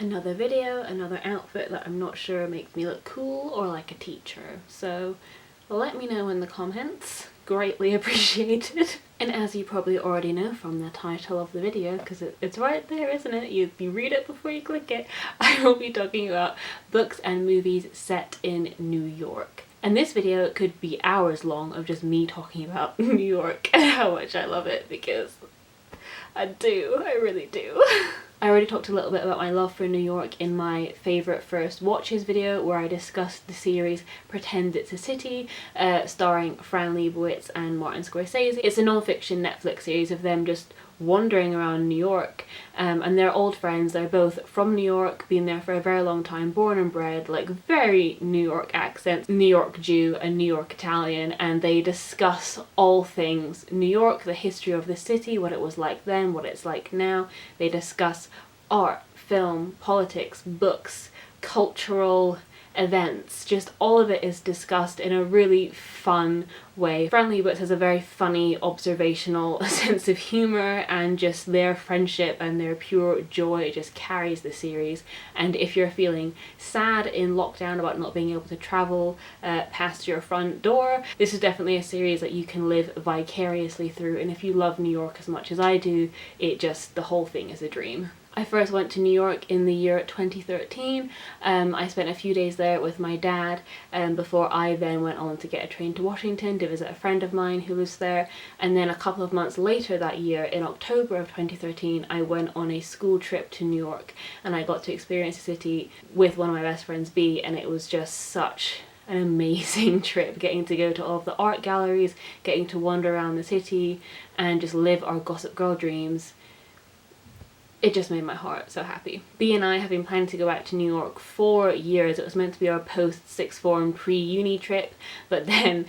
Another video, another outfit that I'm not sure makes me look cool or like a teacher. So let me know in the comments. Greatly appreciated. And as you probably already know from the title of the video, because it's right there, isn't it? You read it before you click it. I will be talking about books and movies set in New York. And this video could be hours long of just me talking about New York and how much I love it, because I really do. I already talked a little bit about my love for New York in my favourite first watches video, where I discussed the series Pretend It's a City, starring Fran Lebowitz and Martin Scorsese. It's a non-fiction Netflix series of them just wandering around New York, and they're old friends. They're both from New York, been there for a very long time, born and bred, like very New York accents, New York Jew and New York Italian, and they discuss all things New York, the history of the city, what it was like then, what it's like now. They discuss art, film, politics, books, cultural events, just all of it is discussed in a really fun way. Fran Lebowitz has a very funny, observational sense of humour, and just their friendship and their pure joy just carries the series. And if you're feeling sad in lockdown about not being able to travel past your front door, this is definitely a series that you can live vicariously through. And if you love New York as much as I do, the whole thing is a dream. I first went to New York in the year 2013. I spent a few days there with my dad before I then went on to get a train to Washington to visit a friend of mine who lives there. And then a couple of months later that year, in October of 2013, I went on a school trip to New York, and I got to experience the city with one of my best friends, B, and it was just such an amazing trip, getting to go to all of the art galleries, getting to wander around the city and just live our Gossip Girl dreams. It just made my heart so happy. B and I have been planning to go back to New York for years. It was meant to be our post-sixth form pre-uni trip, but then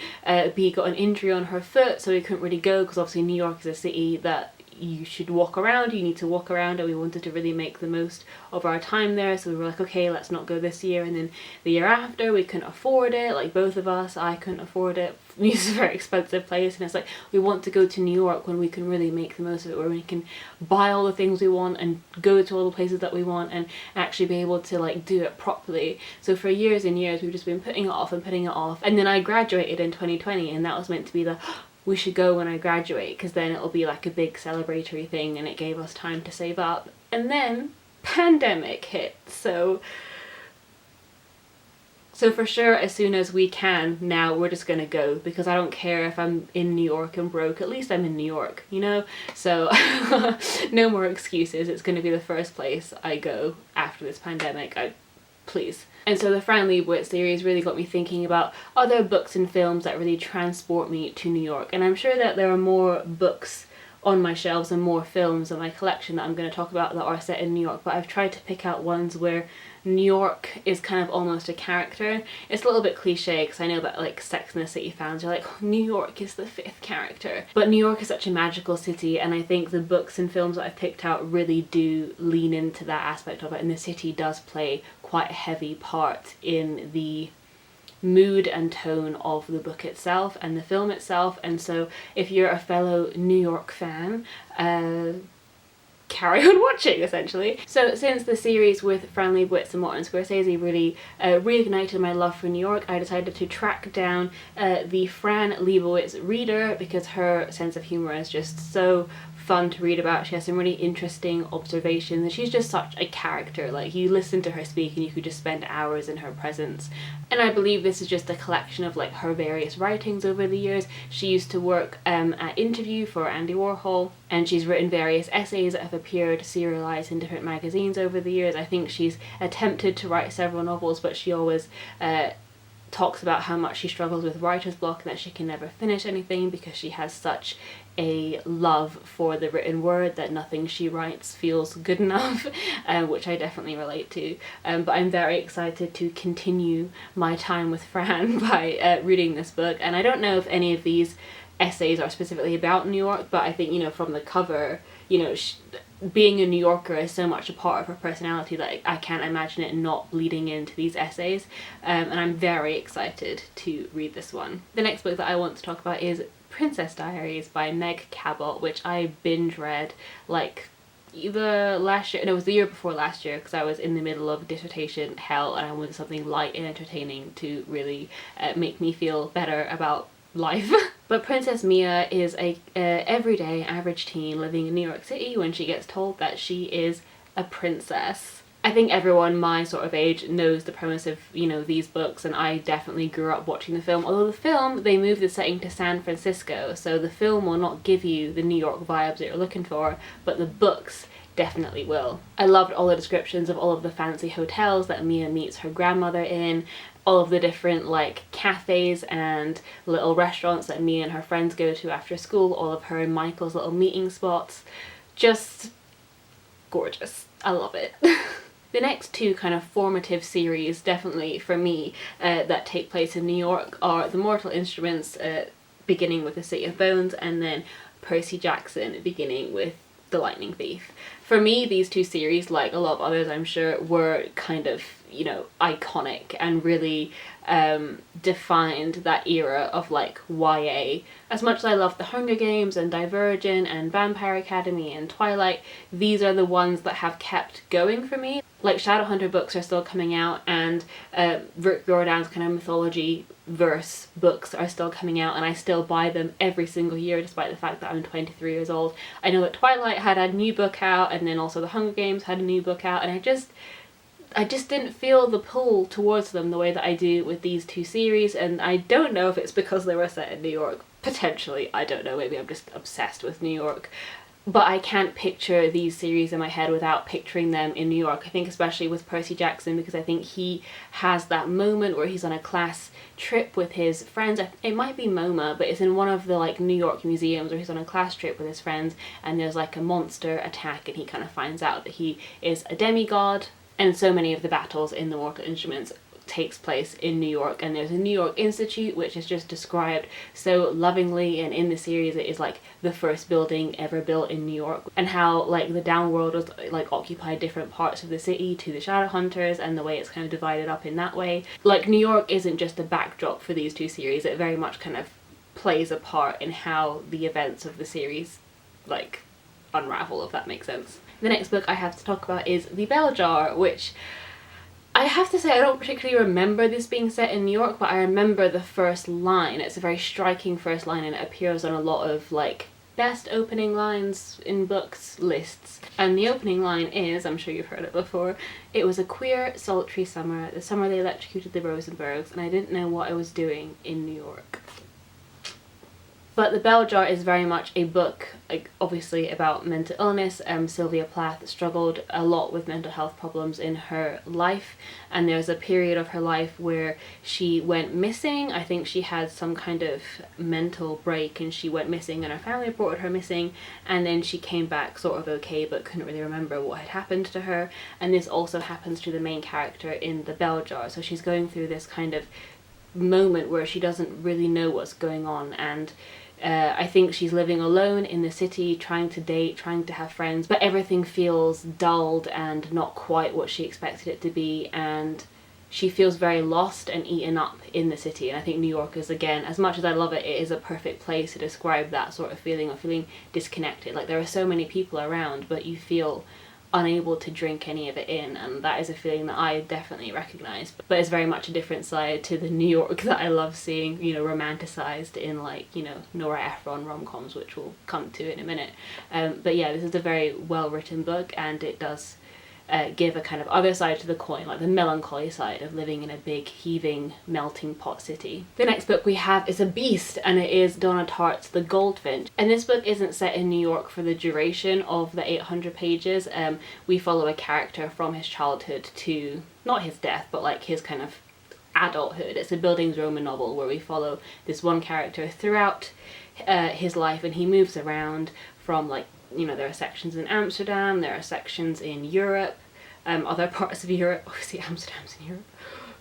B got an injury on her foot, so we couldn't really go, because obviously New York is a city that you should walk around, you need to walk around, and we wanted to really make the most of our time there, so we were like, okay, let's not go this year. And then the year after, we couldn't afford it, like both of us. I couldn't afford it. It's a very expensive place, and it's like, we want to go to New York when we can really make the most of it, where we can buy all the things we want and go to all the places that we want and actually be able to like do it properly. So for years and years we've just been putting it off and putting it off, and then I graduated in 2020, and that was meant to be the we should go when I graduate, because then it'll be like a big celebratory thing, and it gave us time to save up. And then pandemic hit, so for sure, as soon as we can now, we're just gonna go, because I don't care if I'm in New York and broke, at least I'm in New York, you know? So no more excuses. It's gonna be the first place I go after this pandemic. Please. And so the Fran Lebowitz series really got me thinking about other books and films that really transport me to New York. And I'm sure that there are more books on my shelves and more films in my collection that I'm going to talk about that are set in New York, but I've tried to pick out ones where New York is kind of almost a character. It's a little bit cliche, because I know that like Sex and the City fans are like, oh, New York is the fifth character. But New York is such a magical city, and I think the books and films that I've picked out really do lean into that aspect of it, and the city does play quite a heavy part in the mood and tone of the book itself and the film itself. And so if you're a fellow New York fan, carry on watching, essentially. So since the series with Fran Lebowitz and Martin Scorsese really reignited my love for New York, I decided to track down the Fran Lebowitz reader, because her sense of humour is just so fun to read about. She has some really interesting observations, and she's just such a character. Like, you listen to her speak and you could just spend hours in her presence. And I believe this is just a collection of like her various writings over the years. She used to work at Interview for Andy Warhol, and she's written various essays that have appeared serialized in different magazines over the years. I think she's attempted to write several novels, but she always talks about how much she struggles with writer's block and that she can never finish anything, because she has such a love for the written word that nothing she writes feels good enough, which I definitely relate to. But I'm very excited to continue my time with Fran by reading this book. And I don't know if any of these essays are specifically about New York, but I think, you know, from the cover, you know, being a New Yorker is so much a part of her personality that I can't imagine it not bleeding into these essays, and I'm very excited to read this one. The next book that I want to talk about is Princess Diaries by Meg Cabot, which I binge read like either last year, no, it was the year before last year, because I was in the middle of dissertation hell and I wanted something light and entertaining to really make me feel better about life. But Princess Mia is a everyday average teen living in New York City when she gets told that she is a princess. I think everyone my sort of age knows the premise of, you know, these books, and I definitely grew up watching the film. Although the film, they moved the setting to San Francisco, so the film will not give you the New York vibes that you're looking for, but the books definitely will. I loved all the descriptions of all of the fancy hotels that Mia meets her grandmother in, all of the different like cafes and little restaurants that Mia and her friends go to after school, all of her and Michael's little meeting spots. Just gorgeous. I love it. The next two kind of formative series, definitely for me, that take place in New York are The Mortal Instruments, beginning with The City of Bones, and then Percy Jackson, beginning with The Lightning Thief. For me, these two series, like a lot of others I'm sure, were kind of, you know, iconic and really defined that era of like YA. As much as I love The Hunger Games and Divergent and Vampire Academy and Twilight, these are the ones that have kept going for me. Like Shadowhunter books are still coming out, and Rick Riordan's kind of mythology verse books are still coming out, and I still buy them every single year despite the fact that I'm 23 years old. I know that Twilight had a new book out, and then also The Hunger Games had a new book out, and I just didn't feel the pull towards them the way that I do with these two series, and I don't know if it's because they were set in New York. Potentially, I don't know, maybe I'm just obsessed with New York. But I can't picture these series in my head without picturing them in New York. I think especially with Percy Jackson, because I think he has that moment where he's on a class trip with his friends. It might be MoMA, but it's in one of the like New York museums where he's on a class trip with his friends, and there's like a monster attack, and he kind of finds out that he is a demigod. And so many of the battles in The Mortal Instruments takes place in New York, and there's a New York Institute which is just described so lovingly, and in the series it is like the first building ever built in New York, and how like the downworld was like occupied different parts of the city to the Shadowhunters, and the way it's kind of divided up in that way. Like New York isn't just a backdrop for these two series, it very much kind of plays a part in how the events of the series like unravel, if that makes sense. The next book I have to talk about is The Bell Jar, which I have to say I don't particularly remember this being set in New York, but I remember the first line. It's a very striking first line, and it appears on a lot of like best opening lines in books lists. And the opening line is, I'm sure you've heard it before, "It was a queer, sultry summer, the summer they electrocuted the Rosenbergs, and I didn't know what I was doing in New York." But The Bell Jar is very much a book, like obviously about mental illness. Sylvia Plath struggled a lot with mental health problems in her life, and there's a period of her life where she went missing. I think she had some kind of mental break and she went missing, and her family reported her missing, and then she came back sort of okay but couldn't really remember what had happened to her. And this also happens to the main character in The Bell Jar, so she's going through this kind of moment where she doesn't really know what's going on, and I think she's living alone in the city, trying to date, trying to have friends, but everything feels dulled and not quite what she expected it to be, and she feels very lost and eaten up in the city. And I think New York is, again, as much as I love it, it is a perfect place to describe that sort of feeling of feeling disconnected. Like there are so many people around, but you feel unable to drink any of it in, and that is a feeling that I definitely recognise. But it's very much a different side to the New York that I love seeing, you know, romanticised in like, you know, Nora Ephron rom-coms, which we'll come to in a minute. But yeah, this is a very well written book, and it does give a kind of other side to the coin, like the melancholy side of living in a big heaving melting pot city. The next book we have is a beast, and it is Donna Tartt's The Goldfinch. And this book isn't set in New York for the duration of the 800 pages. We follow a character from his childhood to, not his death, but like his kind of adulthood. It's a Bildungsroman Roman novel where we follow this one character throughout his life, and he moves around from like, you know, there are sections in Amsterdam, there are sections in Europe, other parts of Europe, obviously Amsterdam's in Europe,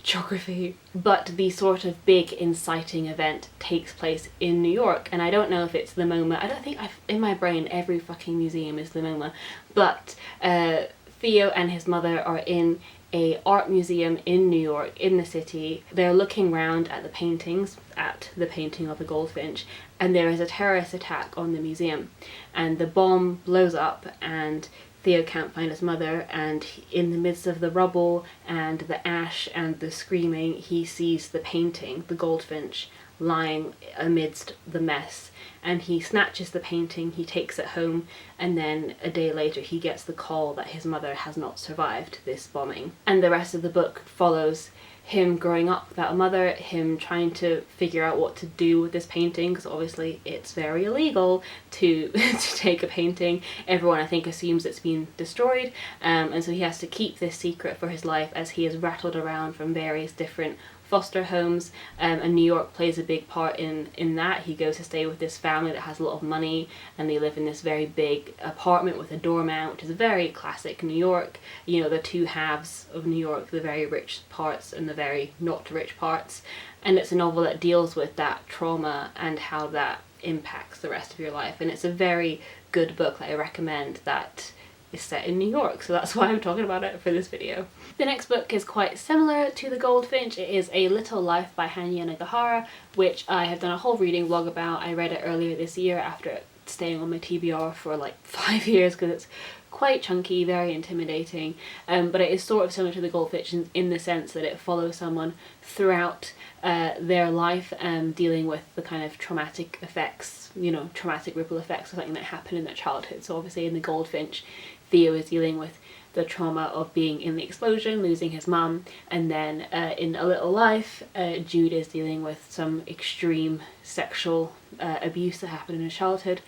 geography. But the sort of big inciting event takes place in New York, and I don't know if it's the MoMA, I don't think in my brain every fucking museum is the MoMA, but Theo and his mother are in a art museum in New York, in the city. They're looking around at the paintings, at the painting of the goldfinch, and there is a terrorist attack on the museum, and the bomb blows up, and Theo can't find his mother, and in the midst of the rubble and the ash and the screaming, he sees the painting, the goldfinch, lying amidst the mess, and he snatches the painting, he takes it home, and then a day later he gets the call that his mother has not survived this bombing. And the rest of the book follows him growing up without a mother, him trying to figure out what to do with this painting, because obviously it's very illegal to to take a painting. Everyone, I think, assumes it's been destroyed, and so he has to keep this secret for his life as he is rattled around from various different foster homes, and New York plays a big part in that. He goes to stay with this family that has a lot of money, and they live in this very big apartment with a doormat, which is very classic New York. You know, the two halves of New York, the very rich parts and the very not rich parts. And it's a novel that deals with that trauma and how that impacts the rest of your life. And it's a very good book that I recommend that is set in New York, so that's why I'm talking about it for this video. The next book is quite similar to The Goldfinch. It is A Little Life by Hanya Nagahara, which I have done a whole reading vlog about. I read it earlier this year after staying on my TBR for like 5 years, because it's quite chunky, very intimidating, but it is sort of similar to The Goldfinch in the sense that it follows someone throughout their life, dealing with the kind of traumatic effects, you know, traumatic ripple effects of something that happened in their childhood. So obviously in The Goldfinch, Theo is dealing with the trauma of being in the explosion, losing his mum, and then in A Little Life, Jude is dealing with some extreme sexual abuse that happened in his childhood,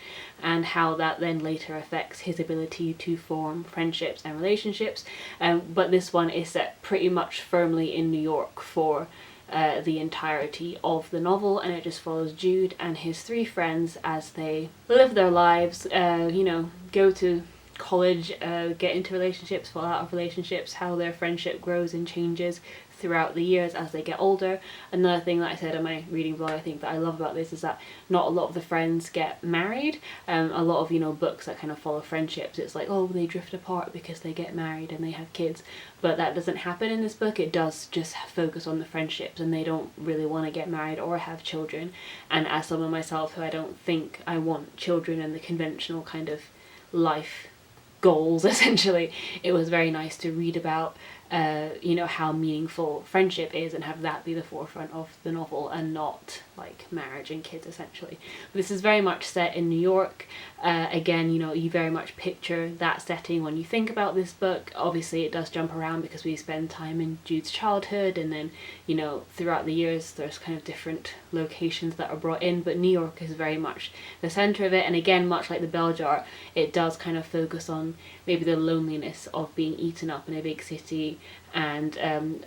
and how that then later affects his ability to form friendships and relationships. But this one is set pretty much firmly in New York for the entirety of the novel, and it just follows Jude and his 3 friends as they live their lives, you know, go to college, get into relationships, fall out of relationships, how their friendship grows and changes throughout the years as they get older. Another thing that I said in my reading vlog, I think that I love about this is that not a lot of the friends get married. A lot of, you know, books that kind of follow friendships, it's like, oh, they drift apart because they get married and they have kids, but that doesn't happen in this book. It does just focus on the friendships, and they don't really want to get married or have children. And as someone myself who I don't think I want children in the conventional kind of life goals, essentially, it was very nice to read about you know, how meaningful friendship is, and have that be the forefront of the novel and not like marriage and kids, essentially. This is very much set in New York. Again, you know, you very much picture that setting when you think about this book. Obviously it does jump around because we spend time in Jude's childhood, and then, you know, throughout the years there's kind of different locations that are brought in, but New York is very much the center of it. And again, much like The Bell Jar, it does kind of focus on maybe the loneliness of being eaten up in a big city, and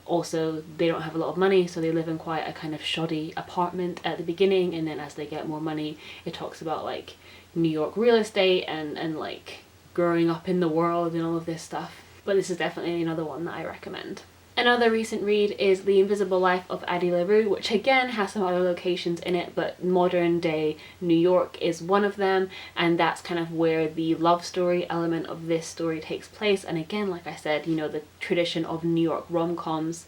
also they don't have a lot of money, so they live in quite a kind of shoddy apartment at the beginning, and then as they get more money, it talks about like New York real estate and like growing up in the world and all of this stuff. But this is definitely another one that I recommend. Another recent read is The Invisible Life of Addie LaRue, which again has some other locations in it, but modern day New York is one of them, and that's kind of where the love story element of this story takes place. And again, like I said, you know, the tradition of New York rom-coms,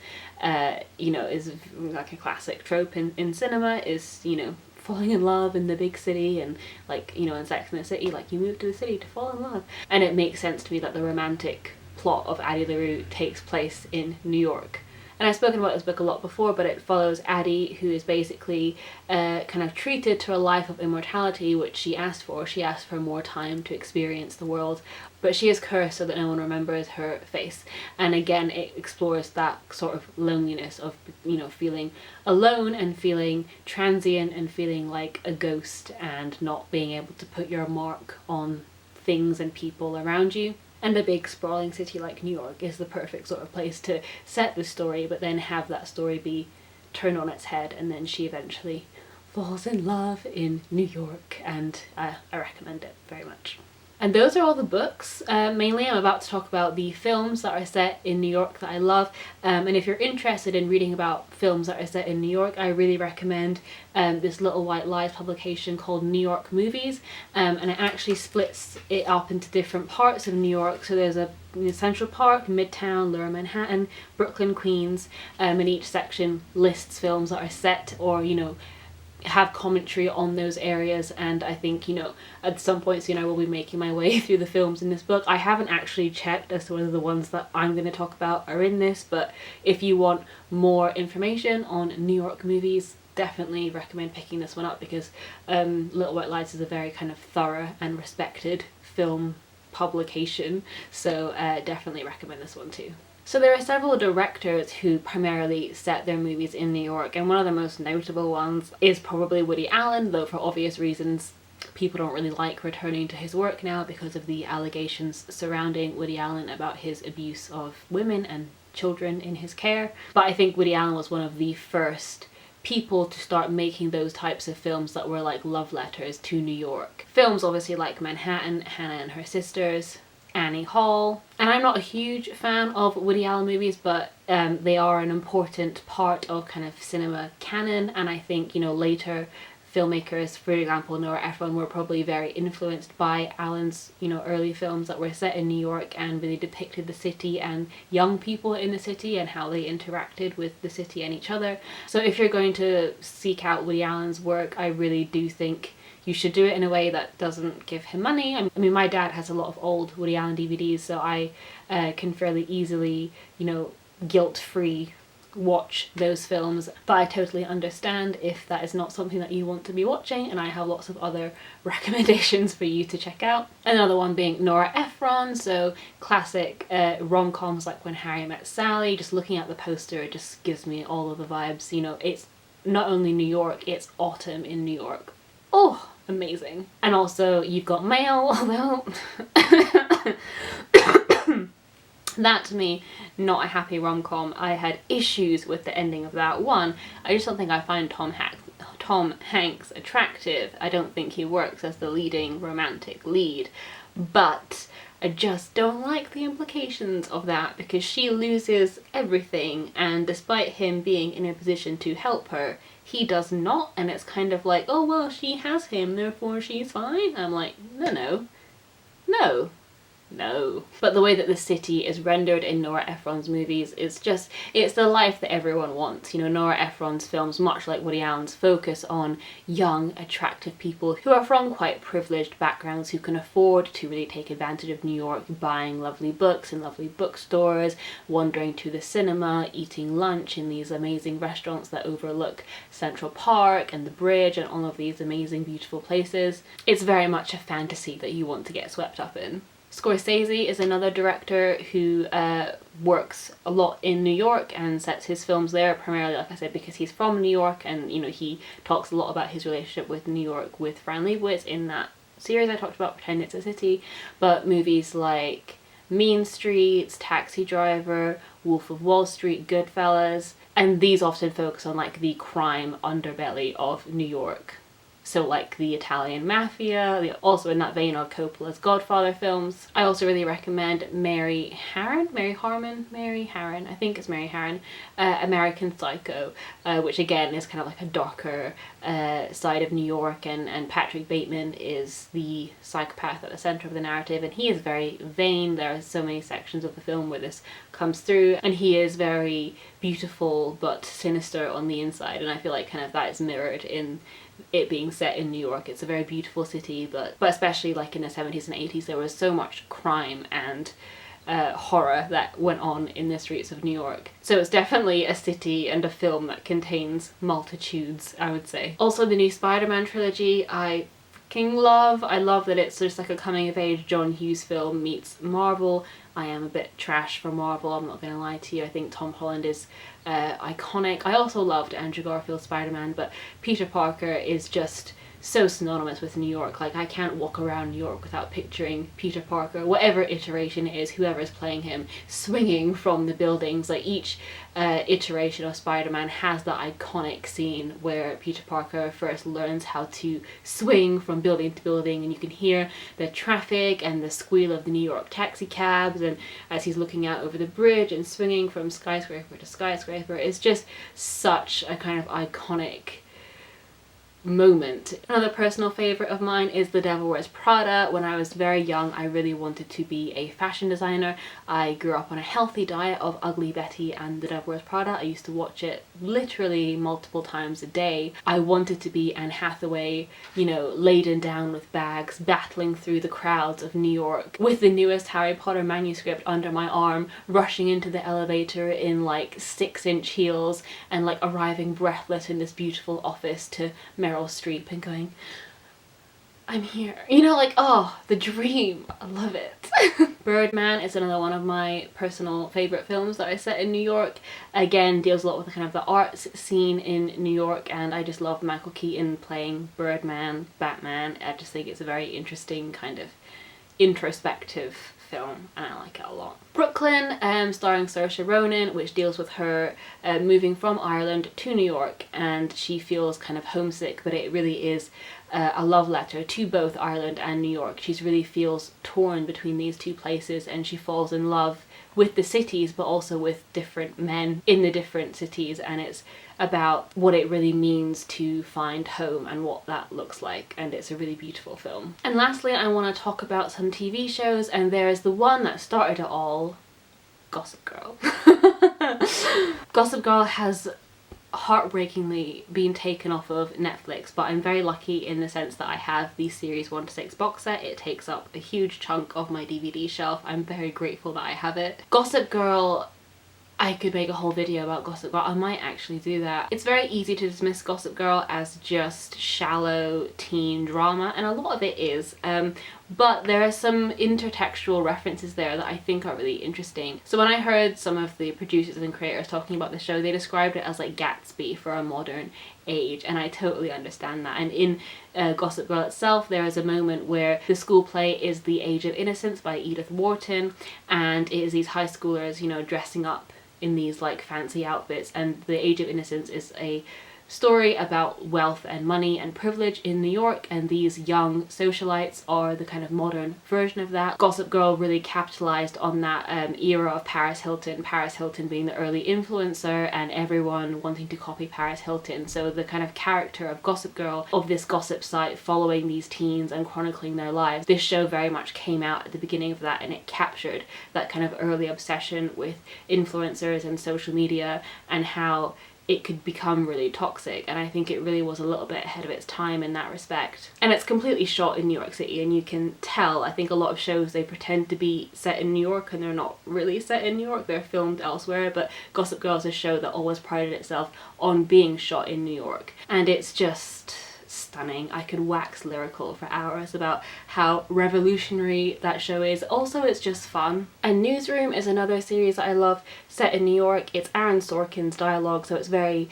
you know, is like a classic trope in cinema, is, you know, falling in love in the big city, and like, you know, in Sex and the City, like you move to the city to fall in love. And it makes sense to me that the romantic plot of Addie LaRue takes place in New York. And I've spoken about this book a lot before, but it follows Addie, who is basically kind of treated to a life of immortality, which she asked for. She asked for more time to experience the world, but she is cursed so that no one remembers her face. And again, it explores that sort of loneliness of, you know, feeling alone and feeling transient and feeling like a ghost and not being able to put your mark on things and people around you. And a big sprawling city like New York is the perfect sort of place to set the story, but then have that story be turned on its head, and then she eventually falls in love in New York, and I recommend it very much. And those are all the books. Mainly I'm about to talk about the films that are set in New York that I love, and if you're interested in reading about films that are set in New York, I really recommend this Little White Lies publication called New York Movies, and it actually splits it up into different parts of New York. So there's a Central Park, Midtown, Lower Manhattan, Brooklyn, Queens, and each section lists films that are set or, you know, have commentary on those areas. And I think, you know, at some points, you know, I will be making my way through the films in this book. I haven't actually checked as to whether the ones that I'm going to talk about are in this, but if you want more information on New York movies, definitely recommend picking this one up, because Little White Lies is a very kind of thorough and respected film publication, so definitely recommend this one too. So there are several directors who primarily set their movies in New York, and one of the most notable ones is probably Woody Allen, though for obvious reasons people don't really like returning to his work now because of the allegations surrounding Woody Allen about his abuse of women and children in his care. But I think Woody Allen was one of the first people to start making those types of films that were like love letters to New York. Films obviously like Manhattan, Hannah and Her Sisters, Annie Hall. And I'm not a huge fan of Woody Allen movies, but they are an important part of kind of cinema canon, and I think, you know, later filmmakers, for example Nora Ephron, were probably very influenced by Allen's, you know, early films that were set in New York and really depicted the city and young people in the city and how they interacted with the city and each other. So if you're going to seek out Woody Allen's work, I really do think you should do it in a way that doesn't give him money. I mean, my dad has a lot of old Woody Allen DVDs, so I can fairly easily, you know, guilt-free watch those films, but I totally understand if that is not something that you want to be watching, and I have lots of other recommendations for you to check out. Another one being Nora Ephron, so classic rom-coms like When Harry Met Sally. Just looking at the poster, it just gives me all of the vibes. You know, it's not only New York, it's autumn in New York. Oh, amazing. And also You've Got Mail, although that, to me, not a happy rom-com. I had issues with the ending of that one. I just don't think I find Tom Hanks attractive. I don't think he works as the leading romantic lead, but I just don't like the implications of that, because she loses everything, and despite him being in a position to help her, he does not, and it's kind of like, oh well, she has him, therefore she's fine. I'm like, no. But the way that the city is rendered in Nora Ephron's movies is just, it's the life that everyone wants. You know, Nora Ephron's films, much like Woody Allen's, focus on young, attractive people who are from quite privileged backgrounds, who can afford to really take advantage of New York, buying lovely books in lovely bookstores, wandering to the cinema, eating lunch in these amazing restaurants that overlook Central Park and the bridge and all of these amazing, beautiful places. It's very much a fantasy that you want to get swept up in. Scorsese is another director who works a lot in New York and sets his films there, primarily, like I said, because he's from New York, and, you know, he talks a lot about his relationship with New York with Fran Lebowitz in that series I talked about, Pretend It's a City. But movies like Mean Streets, Taxi Driver, Wolf of Wall Street, Goodfellas, and these often focus on like the crime underbelly of New York. So like the Italian Mafia, also in that vein of Coppola's Godfather films. I also really recommend Mary Harron, I think it's Mary Harron, American Psycho, which again is kind of like a darker side of New York, and Patrick Bateman is the psychopath at the centre of the narrative, and he is very vain. There are so many sections of the film where this comes through, and he is very beautiful but sinister on the inside, and I feel like kind of that is mirrored in it being set in New York. It's a very beautiful city, but especially like in the 70s and 80s there was so much crime and horror that went on in the streets of New York. So it's definitely a city and a film that contains multitudes, I would say. Also the new Spider-Man trilogy I fucking love. I love that it's just like a coming of age John Hughes film meets Marvel. I am a bit trash for Marvel, I'm not gonna lie to you. I think Tom Holland is iconic. I also loved Andrew Garfield's Spider-Man, but Peter Parker is just so synonymous with New York. Like, I can't walk around New York without picturing Peter Parker, whatever iteration it is, whoever is playing him, swinging from the buildings. Like, each iteration of Spider-Man has that iconic scene where Peter Parker first learns how to swing from building to building, and you can hear the traffic and the squeal of the New York taxi cabs, and as he's looking out over the bridge and swinging from skyscraper to skyscraper. It's just such a kind of iconic moment. Another personal favourite of mine is The Devil Wears Prada. When I was very young, I really wanted to be a fashion designer. I grew up on a healthy diet of Ugly Betty and The Devil Wears Prada. I used to watch it literally multiple times a day. I wanted to be Anne Hathaway, you know, laden down with bags, battling through the crowds of New York with the newest Harry Potter manuscript under my arm, rushing into the elevator in like 6-inch heels and like arriving breathless in this beautiful office to Meryl Streep and going, I'm here. You know, like, oh, the dream. I love it. Birdman is another one of my personal favourite films that I set in New York. Again, deals a lot with kind of the arts scene in New York, and I just love Michael Keaton playing Birdman, Batman. I just think it's a very interesting kind of introspective film, and I like it a lot. Brooklyn, starring Saoirse Ronan, which deals with her moving from Ireland to New York, and she feels kind of homesick, but it really is a love letter to both Ireland and New York. She really feels torn between these two places, and she falls in love with the cities but also with different men in the different cities, and it's about what it really means to find home and what that looks like, and it's a really beautiful film. And lastly, I want to talk about some TV shows, and there is the one that started it all, Gossip Girl. Gossip Girl has heartbreakingly been taken off of Netflix, but I'm very lucky in the sense that I have the series 1 to 6 box set. It takes up a huge chunk of my DVD shelf. I'm very grateful that I have it. Gossip Girl, I could make a whole video about Gossip Girl. I might actually do that. It's very easy to dismiss Gossip Girl as just shallow teen drama, and a lot of it is, but there are some intertextual references there that I think are really interesting. So when I heard some of the producers and creators talking about the show, they described it as like Gatsby for a modern age, and I totally understand that. And in Gossip Girl itself, there is a moment where the school play is The Age of Innocence by Edith Wharton, and it is these high schoolers, you know, dressing up in these like fancy outfits, and The Age of Innocence is a story about wealth and money and privilege in New York, and these young socialites are the kind of modern version of that. Gossip Girl really capitalized on that era of Paris Hilton being the early influencer and everyone wanting to copy Paris Hilton. So the kind of character of Gossip Girl, of this gossip site following these teens and chronicling their lives, this show very much came out at the beginning of that, and it captured that kind of early obsession with influencers and social media and how it could become really toxic, and I think it really was a little bit ahead of its time in that respect. And it's completely shot in New York City, and you can tell, I think a lot of shows, they pretend to be set in New York and they're not really set in New York, they're filmed elsewhere, but Gossip Girl is a show that always prided itself on being shot in New York, and it's just stunning. I could wax lyrical for hours about how revolutionary that show is. Also, it's just fun. And Newsroom is another series that I love, set in New York. It's Aaron Sorkin's dialogue, so it's very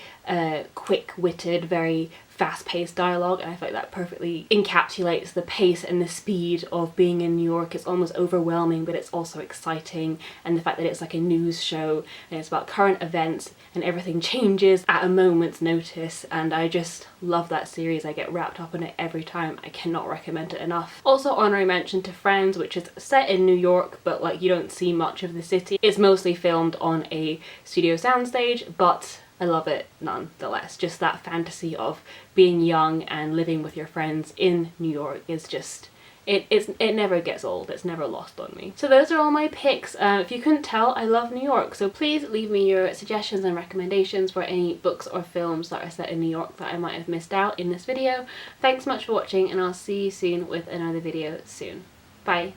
quick-witted, very fast-paced dialogue, and I feel like that perfectly encapsulates the pace and the speed of being in New York. It's almost overwhelming, but it's also exciting, and the fact that it's like a news show and it's about current events and everything changes at a moment's notice, and I just love that series. I get wrapped up in it every time. I cannot recommend it enough. Also, honorary mention to Friends, which is set in New York, but like you don't see much of the city. It's mostly filmed on a studio soundstage, but I love it nonetheless. Just that fantasy of being young and living with your friends in New York is just, it never gets old. It's never lost on me. So those are all my picks. If you couldn't tell, I love New York, so please leave me your suggestions and recommendations for any books or films that are set in New York that I might have missed out in this video. Thanks so much for watching, and I'll see you soon with another video soon. Bye.